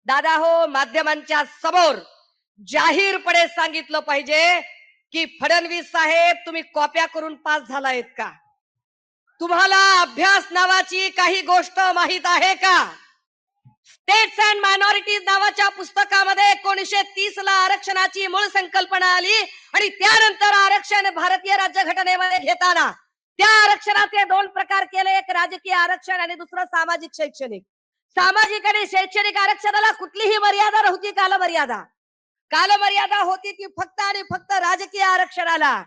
दादा हो, माध्यमांच्या समोर जाहीरपणे सांगितलं पाहिजे की फडणवीस साहेब, तुम्ही कॉप्या करून पास झालायत का? तुम्हाला अभ्यास नावाची काही गोष्ट माहित आहे का? स्टेट्स अँड मायनॉरिटीज नावाच्या पुस्तकामध्ये 1930 ला आरक्षणाची मूळ संकल्पना आली आणि त्यानंतर आरक्षण भारतीय राज्यघटनेमध्ये घेताना त्या आरक्षणाचे दोन प्रकार केले, एक राजकीय आरक्षण आणि दुसरं सामाजिक शैक्षणिक. सामाजिक आणि शैक्षणिक आरक्षणाला कुठलीही मर्यादा नव्हती, कालमर्यादा. कालमर्यादा होती ती फक्त आणि फक्त राजकीय आरक्षणाला.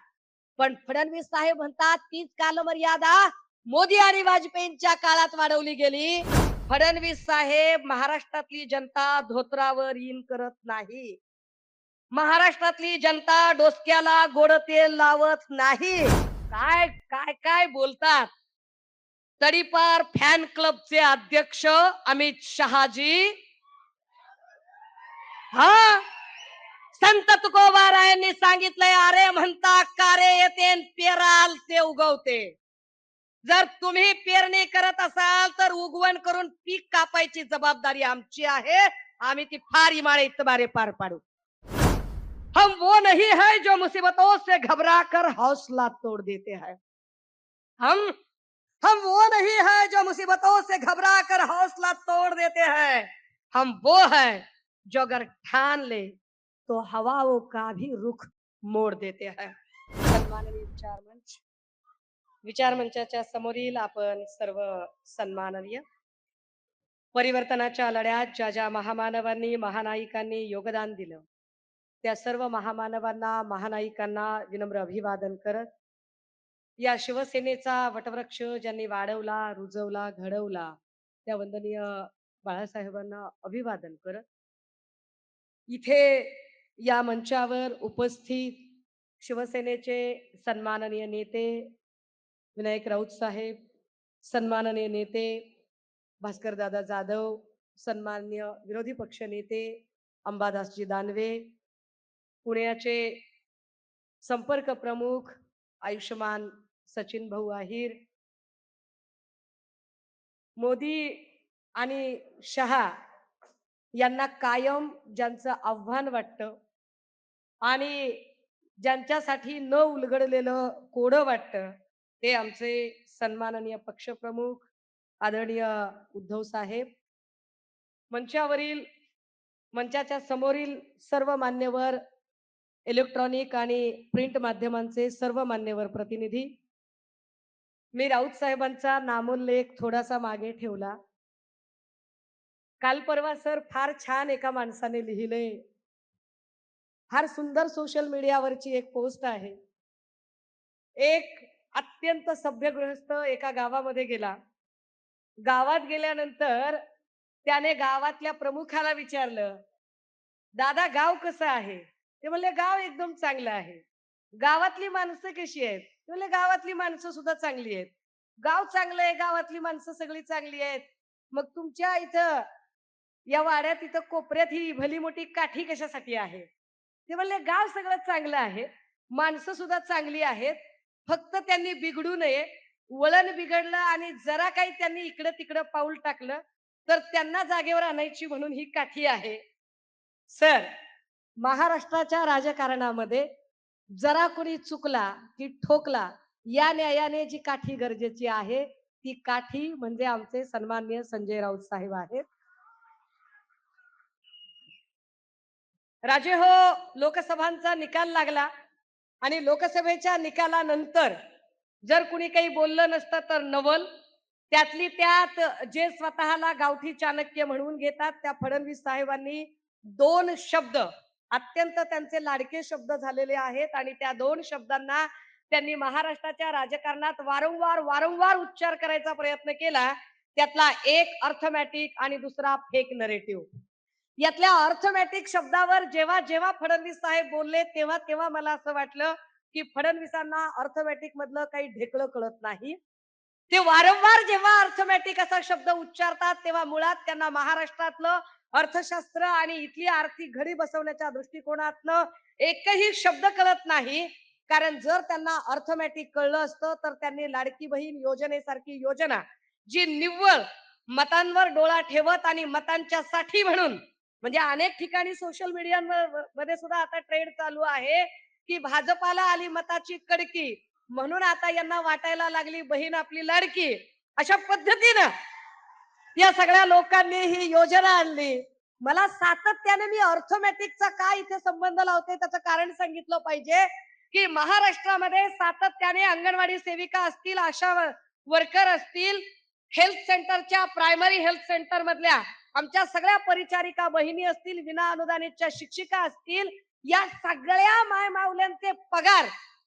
पण फडणवीस साहेब म्हणतात तीच कालमर्यादा मोदी आणि वाजपेयींच्या काळात वाढवली गेली. फडणवीस साहेब, महाराष्ट्रातली जनता धोत्रावर इन करत नाही. महाराष्ट्रातली जनता डोसक्याला गोड तेल लावत नाही. काय काय काय बोलतात. तडीपार फॅन क्लबचे अध्यक्ष अमित शहाजी, हा, संत तुकोबारायांनी सांगितलंय, अरे म्हणता कारे येते पेराल ते उगवते. जर तुम्ही पेरणी करत असाल तर उगवण करून पीक कापायची जबाबदारी आमची आहे. आम्ही ती फार इमाळे इतबारे पार पाडू. हम वो नहीं है जो मुसीबतों से घबरा कर हौसला तोड़ देते हैं. हम हम वो नहीं है जो मुसीबतों से घबरा कर हौसला तोड़ देते हैं. हम वो है जो अगर ठान ले तो हवाओं का भी रुख मोड़ देते हैं. सन्माननीय विचार मंचाच्या समोरील आपण सर्व सन्माननीय, परिवर्तनाच्या लढ्यात ज्या ज्या महामानवांनी महानायिकांनी योगदान दिलं त्या सर्व महामानवांना महानायिकांना विनम्र अभिवादन करत, या शिवसेनेचा वटवृक्ष ज्यांनी वाढवला रुजवला घडवला त्या वंदनीय बाळासाहेबांना अभिवादन करत, इथे या मंचावर उपस्थित शिवसेनेचे सन्माननीय नेते विनायक राऊत साहेब, सन्माननीय नेते भास्कर दादा जाधव, सन्मान्य विरोधी पक्ष नेते अंबादासजी दानवे, पुण्याचे संपर्क प्रमुख आयुष्यमान सचिन भाऊ आहिर, मोदी आणि शहा यांना कायम ज्यांचं आव्हान वाटतं आणि ज्यांच्यासाठी न उलगडलेलं कोडं वाटतं ते आमचे सन्माननीय पक्षप्रमुख आदरणीय उद्धव साहेब, मंचावरील मंचाच्या समोरील सर्व मान्यवर, इलेक्ट्रॉनिक आणि प्रिंट माध्यमांचे सर्व मान्यवर प्रतिनिधी. मी राऊत साहेबांचा नामोल्लेख थोडासा मागे ठेवला. काल परवा सर फार छान एका माणसाने लिहिले, फार सुंदर सोशल मीडियावरची एक पोस्ट आहे. एक अत्यंत सभ्य गृहस्थ एका गावामध्ये गेला. गावात गेल्यानंतर त्याने गावातल्या प्रमुखाला विचारलं, दादा गाव कसं आहे? ते म्हणले गाव एकदम चांगलं आहे. गावातली माणसं कशी आहेत? ते म्हणले गावातली माणसं सुद्धा चांगली आहेत. गाव चांगलं आहे, गावातली माणसं सगळी चांगली आहेत. मग तुमच्या इथं या वाड्यात इथं कोपऱ्यात ही भली मोठी काठी कशासाठी आहे? ते म्हणले गाव सगळं चांगलं आहे, माणसं सुद्धा चांगली आहेत, फक्त त्यांनी बिघडू नये. वळण बिघडलं आणि जरा काही त्यांनी इकडं तिकडं पाऊल टाकलं तर त्यांना जागेवर आणायची म्हणून ही काठी आहे. सर, महाराष्ट्राच्या राजकारणामध्ये जरा कोणी चुकला की ठोकला, या न्यायाने जी काठी गरजेची आहे ती काठी म्हणजे आमचे सन्माननीय संजय राऊत साहेब आहेत. राजे हो, लोकसभांचा निकाल लागला आणि लोकसभेच्या निकालानंतर जर कुणी काही बोललं नसतं तर नवल. त्यातली त्यात जे स्वतःला गावठी चाणक्य म्हणून घेतात त्या फडणवीस साहेबांनी दोन शब्द अत्यंत त्यांचे लाडके शब्द झालेले आहेत आणि त्या दोन शब्दांना त्यांनी महाराष्ट्राच्या राजकारणात वारंवार वारंवार उच्चार करायचा प्रयत्न केला. त्यातला एक अर्थमॅटिक आणि दुसरा फेक नरेटिव्ह. यातल्या अर्थमॅटिक शब्दावर जेव्हा जेव्हा फडणवीस साहेब बोलले तेव्हा तेव्हा मला असं वाटलं की फडणवीसांना अर्थमॅटिक मधलं काही ढेकळं कळत नाही. ते वारंवार जेव्हा अर्थमॅटिक असा शब्द उच्चारतात तेव्हा मुळात त्यांना महाराष्ट्रातलं अर्थशास्त्र आणि इथली आर्थिक घडी बसवण्याच्या दृष्टिकोनातनं एकही शब्द कळत नाही. कारण जर त्यांना अर्थमॅटिक कळलं असतं तर त्यांनी लाडकी बहीण योजनेसारखी योजना जी निव्वळ मतांवर डोळा ठेवत आणि मतांच्या साठी म्हणून म्हणजे अनेक ठिकाणी सोशल मीडिया मध्ये सुद्धा आता ट्रेंड चालू आहे की भाजपाला आली मताची कडकी, म्हणून आता यांना वाटायला लागली बहीण आपली लाडकी. अशा पद्धतीनं या सगळ्या लोकांनी ही योजना आणली. मला सातत्याने मी अर्थमॅटिकचा काय इथे संबंध लावते त्याचं कारण सांगितलं पाहिजे की महाराष्ट्रामध्ये सातत्याने अंगणवाडी सेविका असतील, आशा वर्कर असतील, हेल्थ सेंटरच्या प्रायमरी हेल्थ सेंटर मधल्या आमच्या सगळ्या परिचारिका बहिणी असतील, विना अनुदानितच्या शिक्षिका असतील, या सगळ्या मायमाऊल्यांचे पगार,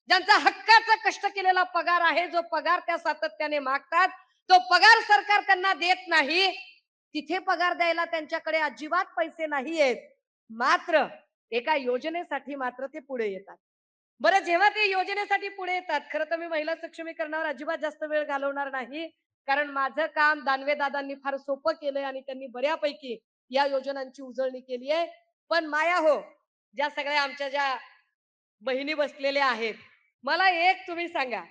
ज्यांचा हक्काचा कष्ट केलेला पगार आहे, जो पगार त्या सातत्याने मागतात, तो पगार सरकार त्यांना देत नाही. तिथे पगार द्यायला त्यांच्याकडे अजिबात पैसे नाहीयेत. मात्र एका योजनेसाठी मात्र ते पुढे येतात. बरं, जेव्हा ते योजनेसाठी पुढे येतात, खरं तर मी महिला सक्षमीकरणावर अजिबात जास्त वेळ घालवणार नाही, कारण माझं काम दानवे दादांनी फार सोपं केलंय आणि त्यांनी बऱ्यापैकी या योजनांची उजळणी केली आहे. पण माया हो, ज्या सगळ्या आमच्या ज्या बहिणी बसलेल्या आहेत, मला एक तुम्ही सांगा,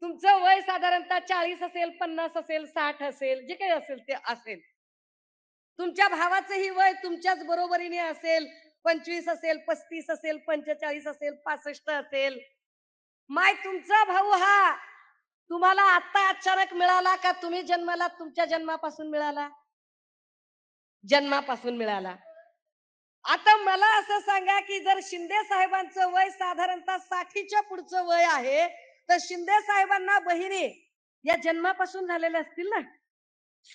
तुमचं वय साधारणतः 40 असेल, 50 असेल, 60 असेल, जे काही असेल ते असेल. तुमच्या भावाचंही वय तुमच्याच बरोबरीने असेल, 25 असेल, 35 असेल, 45 असेल, 65 असेल. माय तुमचा भाऊ हा तुम्हाला आता अचानक मिळाला का तुम्ही जन्माला तुमच्या जन्मापासून मिळाला? जन्मापासून मिळाला. आता मला असं सांगा की जर शिंदे साहेबांचं वय साधारणतः 60च्या पुढचं वय आहे, तर शिंदे साहेबांना बहिणी या जन्मापासून झालेल्या असतील ना?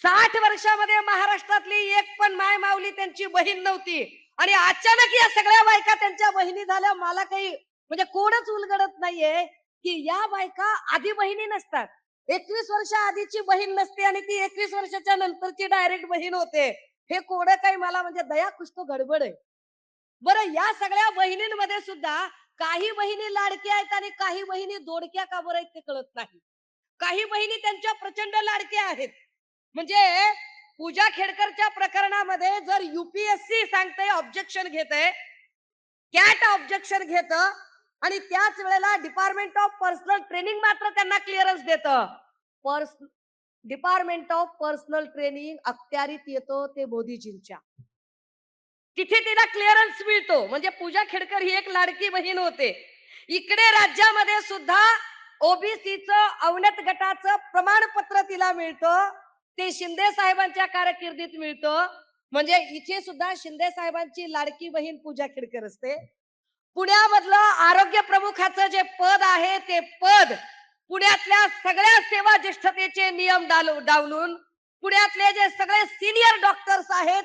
60 वर्षामध्ये महाराष्ट्रातली एक पण माय माऊली त्यांची बहीण नव्हती आणि अचानक या सगळ्या बायका त्यांच्या बहिणी झाल्या. मला काही म्हणजे कोणच उलगडत नाहीये की या बायका आधी बहिणी नसतात. 21 वर्ष आधीची बहीण नसते आणि ती 21 वर्षाच्या नंतरची डायरेक्ट बहीण होते. हे कोणं काही मला म्हणजे दया कुछ तो गडबड आहे. बरं, या सगळ्या बहिणींमध्ये सुद्धा काही बहिणी लाडक्या आहेत आणि काही बहिणी दोडक्या का बरं आहेत ते कळत नाही. काही बहिणी त्यांच्या प्रचंड लाडक्या आहेत. म्हणजे पूजा खेडकरच्या प्रकरणामध्ये जर युपीएससी सांगते ऑब्जेक्शन घेते, कॅट ऑब्जेक्शन घेत आणि त्याच वेळेला डिपार्टमेंट ऑफ पर्सनल ट्रेनिंग मात्र त्यांना क्लिअरन्स देतं. डिपार्टमेंट ऑफ पर्सनल ट्रेनिंग अखत्यारीत येतो ते मोदीजींच्या. तिथे तिला क्लिअरन्स मिळतो. म्हणजे पूजा खेडकर ही एक लाडकी बहीण होते. इकडे राज्यामध्ये सुद्धा ओबीसीचं अवनत गटाचं प्रमाणपत्र तिला मिळतं. ते शिंदे साहेबांच्या कारकिर्दीत मिळतं. म्हणजे इथे सुद्धा शिंदे साहेबांची लाडकी बहीण पूजा खेडकर असते. पुण्यामधलं आरोग्य प्रमुखाचं जे पद आहे ते पद पुण्यातल्या सगळ्या सेवा ज्येष्ठतेचे नियम डावलून पुण्यातले जे सगळे सिनियर डॉक्टर्स आहेत,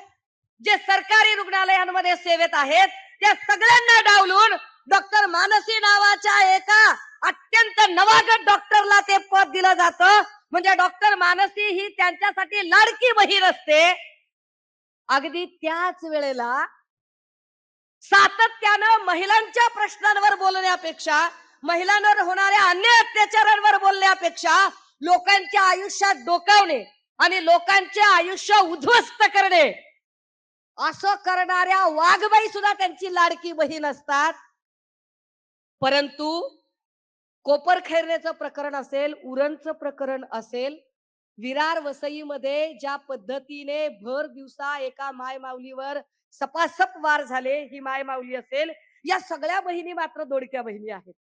जे सरकारी रुग्णालयांमध्ये सेवेत आहेत, त्या सगळ्यांना डावलून डॉक्टर मानसी नावाच्या एका अत्यंत नवागत डॉक्टरला ते पद दिलं जातं. म्हणजे डॉक्टर मानसी ही त्यांच्यासाठी लाडकी बहीण असते. अगदी त्याच वेळेला सातत्यानं महिलांच्या प्रश्नांवर बोलण्यापेक्षा, महिलांवर होणाऱ्या अन्याय अत्याचारांवर बोलण्यापेक्षा लोकांच्या आयुष्यात डोकावणे आणि लोकांचे आयुष्य उद्ध्वस्त करणे असं करणाऱ्या वाघबाई सुद्धा त्यांची लाडकी बहीण असतात. परंतु कोपरखैरनेचं प्रकरण असेल, उरणचं प्रकरण असेल, विरार वसईमध्ये ज्या पद्धतीने भर दिवसा एका माय माऊलीवर सपासप वार झाले, ही माय माऊली असेल, या सगळ्या बहिणी मात्र दोडक्या बहिणी आहेत.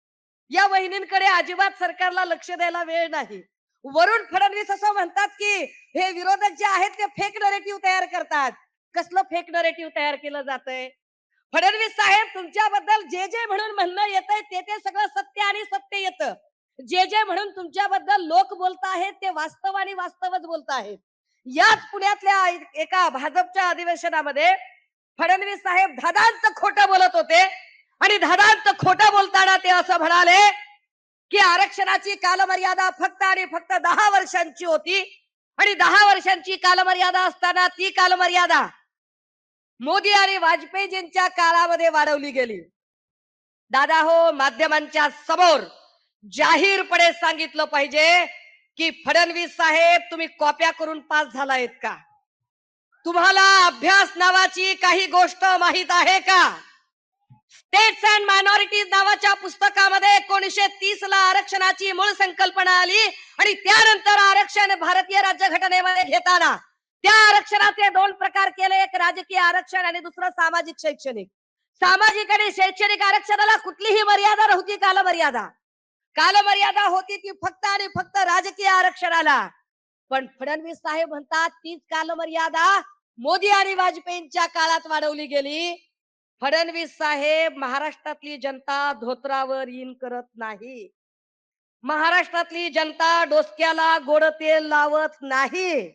या बहिणींकडे अजिबात सरकारला लक्ष द्यायला वेळ नाही. वरुण फडणवीस असं म्हणतात की हे विरोधक जे आहेत ते फेक नरेटिव्ह तयार करतात. कसलं फेक नरेटिव्ह तयार केलं जातंय? फडणवीस साहेब, तुमच्याबद्दल जे जे म्हणून म्हणणं येतंय ते ते सगळं सत्य आणि सत्य येतं. जे जे म्हणून तुमच्याबद्दल लोक बोलत आहेत ते वास्तव आणि वास्तवच बोलत आहेत. याच पुण्यातल्या एका भाजपच्या अधिवेशनामध्ये फडणवीस साहेब धादांत खोटं बोलत होते आणि धादांत खोटं बोलताना ते असं म्हणाले की आरक्षणाची कालमर्यादा फक्त आणि फक्त 10 वर्षांची होती आणि 10 वर्षांची कालमर्यादा असताना ती कालमर्यादा मोदी आणि वाजपेयीजींच्या काळामध्ये वाढवली गेली. दादा हो, माध्यमांच्या समोर जाहीरपणे सांगितलं पाहिजे की फडणवीस साहेब, तुम्ही कॉप्या करून पास झालायत का? तुम्हाला अभ्यास नावाची काही गोष्ट माहित आहे का? स्टेट्स अँड मायनॉरिटीज नावाच्या पुस्तकामध्ये 1930 ला आरक्षणाची मूळ संकल्पना आली आणि त्यानंतर आरक्षण भारतीय राज्यघटनेमध्ये घेताना त्या आरक्षणाचे दोन प्रकार केले, एक राजकीय आरक्षण आणि दुसरं सामाजिक शैक्षणिक. सामाजिक आणि शैक्षणिक आरक्षणाला कुठलीही मर्यादा नव्हती, कालमर्यादा. कालमर्यादा होती ती फक्त आणि फक्त राजकीय आरक्षणाला. पण फडणवीस साहेब म्हणतात तीच कालमर्यादा मोदी आणि वाजपेयींच्या काळात वाढवली गेली. फडणवीस साहेब महाराष्ट्रातली जनता धोत्रावर इन करत नाही. महाराष्ट्रातली जनता डोसक्याला गोड तेल लावत नाही.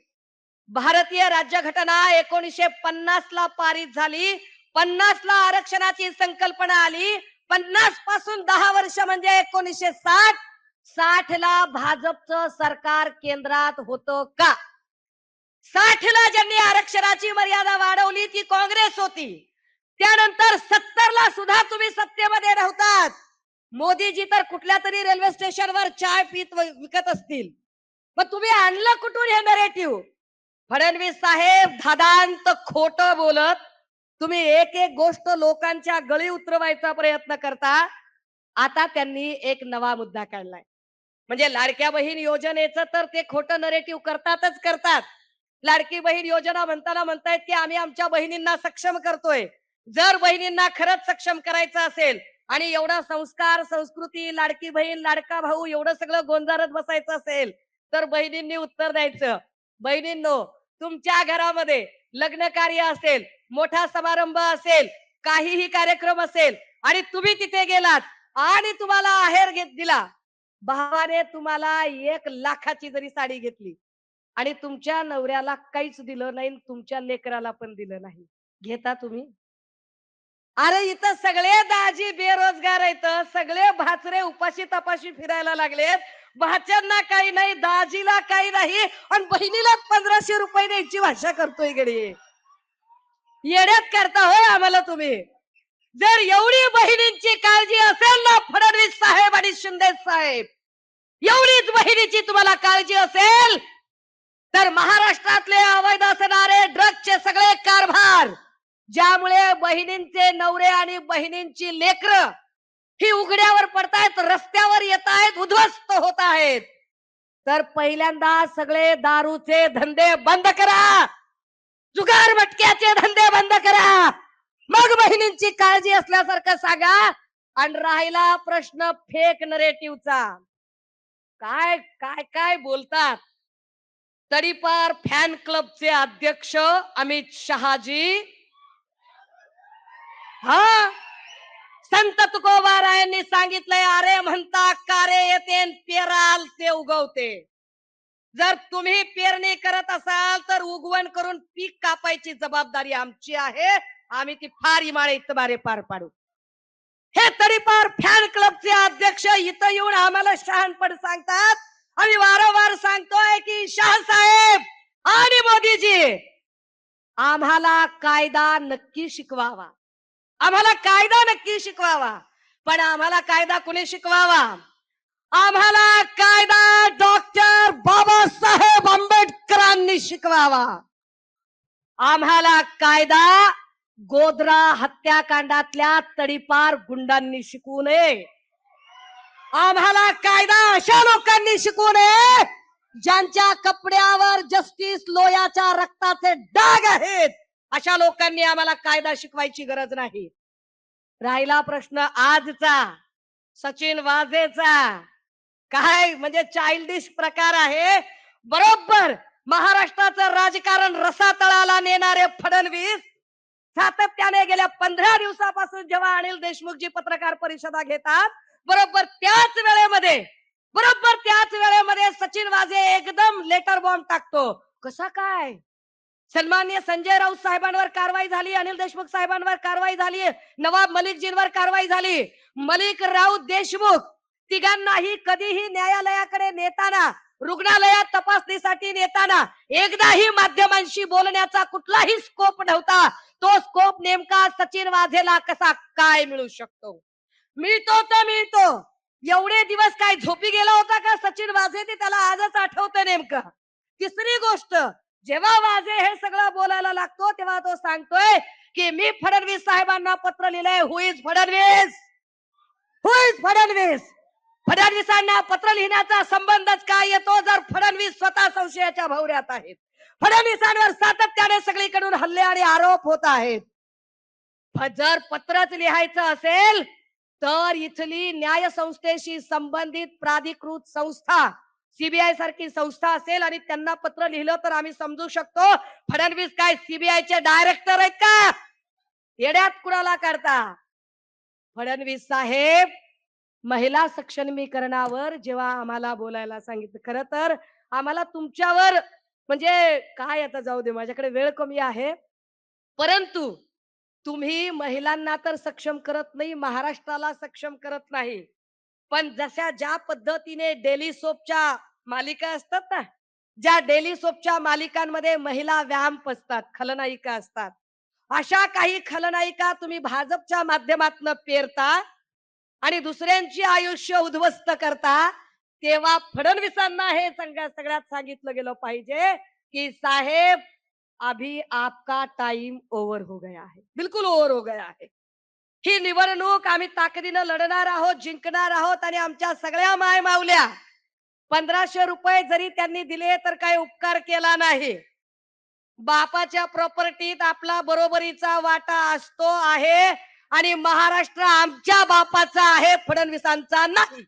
भारतीय राज्यघटना 1950 ला पारित झाली. 50 ला आरक्षणाची संकल्पना आली. 50 पासून 10 वर्ष म्हणजे 1960. 60 ला भाजपचं सरकार केंद्रात होतं का? 60 ला ज्यांनी आरक्षणाची मर्यादा वाढवली ती काँग्रेस होती. त्यानंतर 70 ला सुद्धा तुम्ही सत्तेमध्ये नव्हतात. मोदीजी तर कुठल्या तरी रेल्वे स्टेशनवर चाय पीत विकत असतील. मग तुम्ही आणलं कुठून हे नरेटिव्ह? फडणवीस साहेब धादांत खोट बोलत तुम्ही एक एक गोष्ट लोकांच्या गळी उतरवायचा प्रयत्न करता. आता त्यांनी एक नवा मुद्दा काढलाय, म्हणजे लाडक्या बहीण योजनेचं तर ते खोटं नरेटिव्ह करतातच करतात. लाडकी बहीण योजना म्हणताना म्हणतायत की आम्ही आमच्या बहिणींना सक्षम करतोय. जर बहिणींना खरंच सक्षम करायचं असेल आणि एवढा संस्कार, संस्कृती, लाडकी बहीण, लाडका भाऊ एवढं सगळं गोंजारत बसायचं असेल तर बहिणींनी उत्तर द्यायचं. बहिणींनो, तुमच्या घरामध्ये लग्न कार्य असेल, मोठा समारंभ असेल, काहीही कार्यक्रम असेल आणि तुम्ही तिथे गेलात आणि तुम्हाला आहेर दिला, भावाने तुम्हाला 1 लाखाची जरी साडी घेतली आणि तुमच्या नवऱ्याला काहीच दिलं नाही, तुमच्या लेकराला पण दिलं नाही, घेता तुम्ही? अरे इथं सगळे दाजी बेरोजगार आहेत, सगळे भाचरे उपाशी तपाशी फिरायला लागलेत. भाच्यांना काही नाही, दाजीला काही नाही आणि बहिणीला 1500 रुपये द्यायची भाषा करतोय गडी. येड्यात करता होय आम्हाला तुम्ही. जर एवढी बहिणींची काळजी असेल ना फडणवीस साहेब आणि शिंदे साहेब, एवढीच बहिणीची तुम्हाला काळजी असेल तर महाराष्ट्रातले अवैध असणारे ड्रग्सचे सगळे कारभार, ज्यामुळे बहिणींचे नवरे आणि बहिणींची लेकरं ही उघड्यावर पडतायत, रस्त्यावर येत आहेत, उद्ध्वस्त होत आहेत, तर पहिल्यांदा सगळे दारूचे धंदे बंद करा, जुगार मटक्याचे धंदे बंद करा, मग बहिणींची काळजी असल्यासारखं सांगा. आणि राहिला प्रश्न फेक नरेटिव्हचा, काय काय काय बोलतात. तडीपार फॅन क्लबचे अध्यक्ष अमित शहाजी, हा संत तुकोबारायांनी सांगितलंय, अरे म्हणता कारे येते पेराल ते उगवते. जर तुम्ही पेरणी करत असाल तर उगवण करून पीक कापायची जबाबदारी आमची आहे. आम्ही ती फार इमाळे इतबारे पार पाडू. हे तडीपार फॅन क्लबचे अध्यक्ष इथं येऊन आम्हाला शहाणपण सांगतात. आम्ही वारंवार सांगतोय की शाह साहेब आणि मोदीजी आम्हाला कायदा नक्की शिकवावा, आम्हाला कायदा नक्की शिकवावा. पण आम्हाला कायदा कुणी शिकवावा? आम्हाला कायदा डॉक्टर बाबासाहेब आंबेडकरांनी शिकवावा. आम्हाला कायदा गोधरा हत्याकांडातल्या तडीपार गुंडांनी शिकवू नये. आम्हाला कायदा अशा लोकांनी शिकवू नये ज्यांच्या कपड्यावर जस्टिस लोयाच्या रक्ताचे डाग आहेत. अशा लोकांनी आम्हाला कायदा शिकवायची गरज नाही. राहिला प्रश्न आजचा सचिन वाझेचा, काय म्हणजे चाइल्डिश प्रकार आहे. बरोबर महाराष्ट्राचं राजकारण रसातळाला नेणारे फडणवीस सातत्याने गेल्या 15 दिवसापासून जेव्हा अनिल देशमुखजी पत्रकार परिषदा घेतात, बरोबर त्याच वेळेमध्ये सचिन वाझे एकदम लेटर बॉम्ब टाकतो. कसा काय? सन्माननीय संजय राऊत साहेबांवर कारवाई झाली, अनिल देशमुख साहेबांवर कारवाई झाली, नवाब मलिकजींवर कारवाई झाली. मलिक, राऊत, देशमुख तिघांनाही कधीही न्यायालयाकडे नेताना, रुग्णालयात तपासणीसाठी नेताना एकदाही माध्यमांशी बोलण्याचा कुठलाही स्कोप नव्हता. तो स्कोप नेमका सचिन वाझेला कसा काय मिळू शकतो? मिळतो तर मिळतो. एवढे दिवस काय झोपी गेला होता का सचिन वाझे? ते त्याला आजच आठवतं नेमकं. तिसरी गोष्ट, जेव्हा वाझे हे सगळं बोलायला लागतो तेव्हा तो सांगतोय की मी फडणवीस साहेबांना पत्र लिहिलंय. Who is Fadnavis? Who is Fadnavis? फडणवीसांना पत्र लिहिण्याचा संबंधच काय येतो जर फडणवीस स्वतः संशयाच्या भोवऱ्यात आहेत? फडणवीसांवर सातत्याने सगळीकडून हल्ले आणि आरोप होत आहेत. जर पत्रच लिहायचं असेल तर इथली न्याय संस्थेशी संबंधित प्राधिकृत संस्था सीबीआय सारखी संस्था असेल आणि त्यांना पत्र लिहिलं तर आम्ही समजू शकतो फडणवीस काय सीबीआयचे डायरेक्टर आहेत का? येड्यात कुणाला करता? फडणवीस साहेब महिला सक्षमीकरणावर जेव्हा आम्हाला बोलायला सांगितलं, खरं तर आम्हाला तुमच्यावर म्हणजे काय आता जाऊ दे, माझ्याकडे वेळ कमी आहे. परंतु तुम्ही महिलांना तर सक्षम करत नाही, महाराष्ट्राला सक्षम करत नाही. पण जशा ज्या पद्धतीने डेली सोपच्या मालिका असतात ना, ज्या डेली सोपच्या मालिकांमध्ये महिला वॅम्प असतात, खलनायिका असतात. अशा काही खलनायिका तुम्ही भाजपच्या माध्यमातून पेरता आणि दुसऱ्यांची आयुष्य उद्ध्वस्त करता, तेव्हा फडणवीसांना हे सगळ्यात सांगितलं गेलं पाहिजे की साहेब अभी आपका टाइम ओव्हर हो गया है, बिलकुल ओव्हर हो गया है. ही निवडणूक आम्ही ताकदीनं लढणार आहोत, जिंकणार आहोत आणि आमच्या सगळ्या माय मावल्या 1500 रुपये जरी त्यांनी दिले तर काही उपकार केला नाही. बापाच्या प्रॉपर्टीत आपला बरोबरीचा वाटा असतो आहे आणि महाराष्ट्र आमच्या बापाचा आहे, फडणवीसांचा नाही.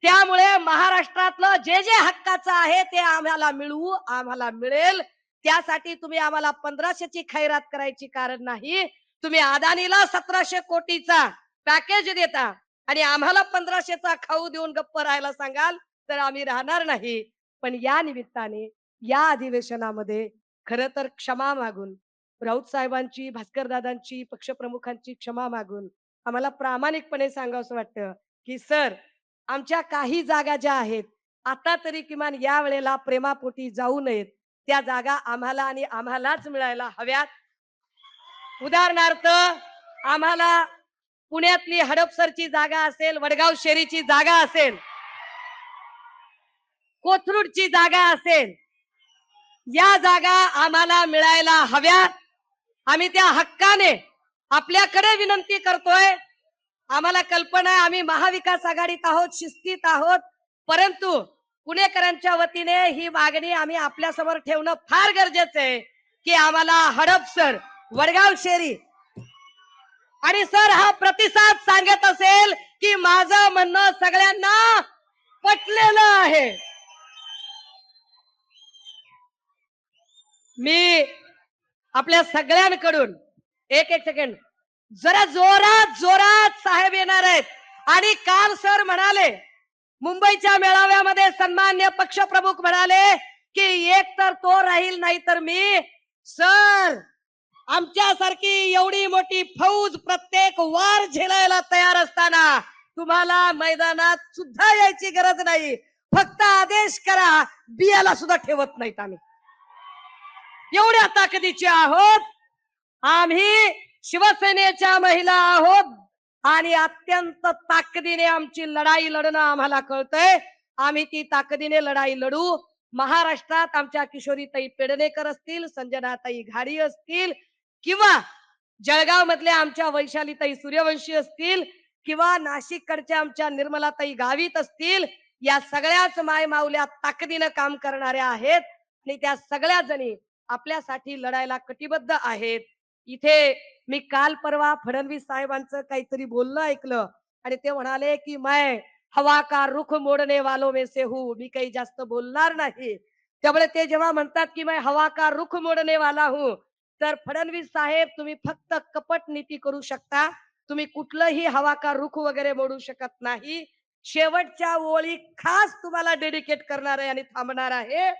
त्यामुळे महाराष्ट्रातलं जे जे हक्काचं आहे ते आम्हाला मिळवू, आम्हाला मिळेल. त्यासाठी तुम्ही आम्हाला 1500ची खैरात करायची कारण नाही. तुम्ही अदानीला 1700 कोटीचा पॅकेज देता आणि आम्हाला 1500चा खाऊ देऊन गप्प राहायला सांगाल तर आम्ही राहणार नाही. पण या निमित्ताने या अधिवेशनामध्ये खरं तर क्षमा मागून राऊत साहेबांची, भास्कर दादांची, पक्षप्रमुखांची क्षमा मागून आम्हाला प्रामाणिकपणे सांगावंसं वाटतं की सर आमच्या काही जागा ज्या आहेत आता तरी किमान या वेळेला प्रेमापोटी जाऊ नयेत. त्या जागा आम्हाला आणि आम्हालाच मिळायला हव्यात. उदाहरणार्थ आम्हाला पुण्यातली हडपसरची जागा असेल, वडगाव शेरीची जागा असेल, कोथरूडची जागा असेल, या जागा आम्हाला मिळायला हव्यात. आम्ही त्या हक्काने आपल्याकडे विनंती करतोय. आम्हाला कल्पना आहे आम्ही महाविकास आघाडीत आहोत, शिस्तीत आहोत, परंतु पुणेकरांच्या वतीने ही मागणी आम्ही आपल्या समोर ठेवणं फार गरजेचं आहे की आम्हाला हडपसर, वडगाव शेरी आणि सर हा प्रतिसाद सांगत असेल की माझं म्हणणं सगळ्यांना पटलेलं आहे. मी आपल्या सगळ्यांकडून एक एक सेकंड जरा जोरात जोरात साहेब येणार आहेत. आणि काल सर म्हणाले मुंबईच्या मेळाव्यामध्ये सन्मान्य पक्षप्रमुख म्हणाले की एक तर तो राहील नाही तर मी. सर आमच्यासारखी एवढी मोठी फौज प्रत्येक वार झेलायला तयार असताना तुम्हाला मैदानात सुद्धा यायची गरज नाही. फक्त आदेश करा, बियाला सुद्धा ठेवत नाहीत आम्ही. एवढ्या ताकदीचे आहोत आम्ही. शिवसेनेच्या महिला आहोत आणि अत्यंत ताकदीने आमची लढाई लढणं आम्हाला कळतंय. आम्ही ती ताकदीने लढाई लढू. महाराष्ट्रात आमच्या किशोरीताई पेडणेकर असतील, संजनाताई घाडी असतील किंवा जळगाव मधल्या आमच्या वैशालीताई सूर्यवंशी असतील किंवा नाशिककडच्या आमच्या निर्मलाताई गावित असतील, या सगळ्याच माय माऊल्या ताकदीनं काम करणाऱ्या आहेत आणि त्या सगळ्या जणी आपल्यासाठी लढायला कटिबद्ध आहेत. इथे मी काल परवा फडणवीस साहेबांचं काहीतरी बोलणं ऐकलं आणि ते म्हणाले की मैं हवा का रुख मोडने वालों में से हूं, मी काही जास्त बोलणार नाही. त्यामुळे ते जेव्हा म्हणतात की मैं हवा का रुख मोडने वाला हूं, तर फडणवीस साहेब तुम्ही फक्त कपट नीती करू शकता, तुम्ही कुठलंही हवा का रुख वगैरे मोडू शकत नाही. शेवटच्या ओळी खास तुम्हाला डेडिकेट करणार आहे आणि थांबणार आहे.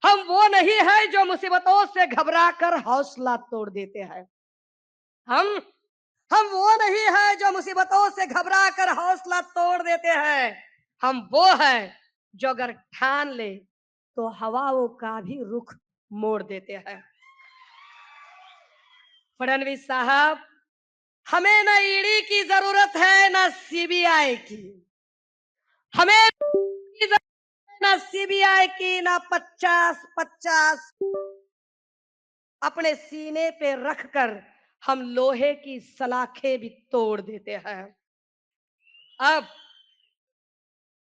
हम वो नहीं है जो मुसीबतों से घबरा कर हौसला तोड़ देते हैं. हम हम वो नहीं है जो मुसीबतों से घबरा कर हौसला तोड़ देते हैं. हम वो है जो अगर ठान ले तो हवाओं का भी रुख मोड़ देते हैं. फडणवीस साहब हमें न ईडी की जरूरत है न सीबीआई की. हमें न सीबीआई की न 50-50 अपने सीने पे रखकर हम लोहे की सलाखें भी तोड़ देते हैं. अब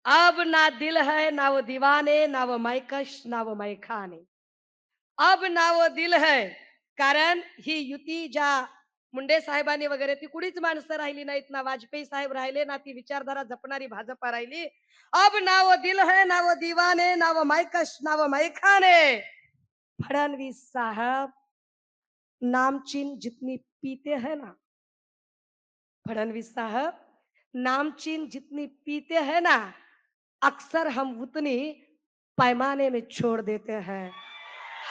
अब ना दिल है ना वो दीवाने ना वो मैकश ना वो मैखाने. अब ना वो दिल है. कारण ही युती ज्या मुंडे साहेबांनी वगैरे ती कुणीच माणसं राहिली नाहीत ना वाजपेयी साहेब राहिले ना ती विचारधारा जपणारी भाजपा राहिली. अब ना वो दिल है ना वो दीवाने ना वो मायकश ना वो मैखाने. फडणवीस साहब नामचीन जितनी पीते हैं ना फडणवीस साहब नामचीन जितनी पीते हैं ना अक्सर हम उतनी पैमाने में छोड़ देते हैं.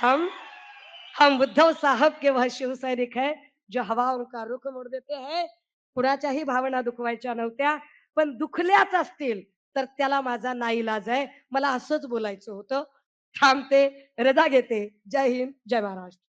हम हम उद्धव साहब के वह शिवसैनिक है जो हवाओं का रुख मोड देते हैं. कुणाच्याही भावना दुखवायच्या नव्हत्या पण दुखल्याच असतील तर त्याला माझा नाईलाज आहे. मला असंच बोलायचं होतं. थांबते, रजा घेते. जय हिंद, जय महाराष्ट्र.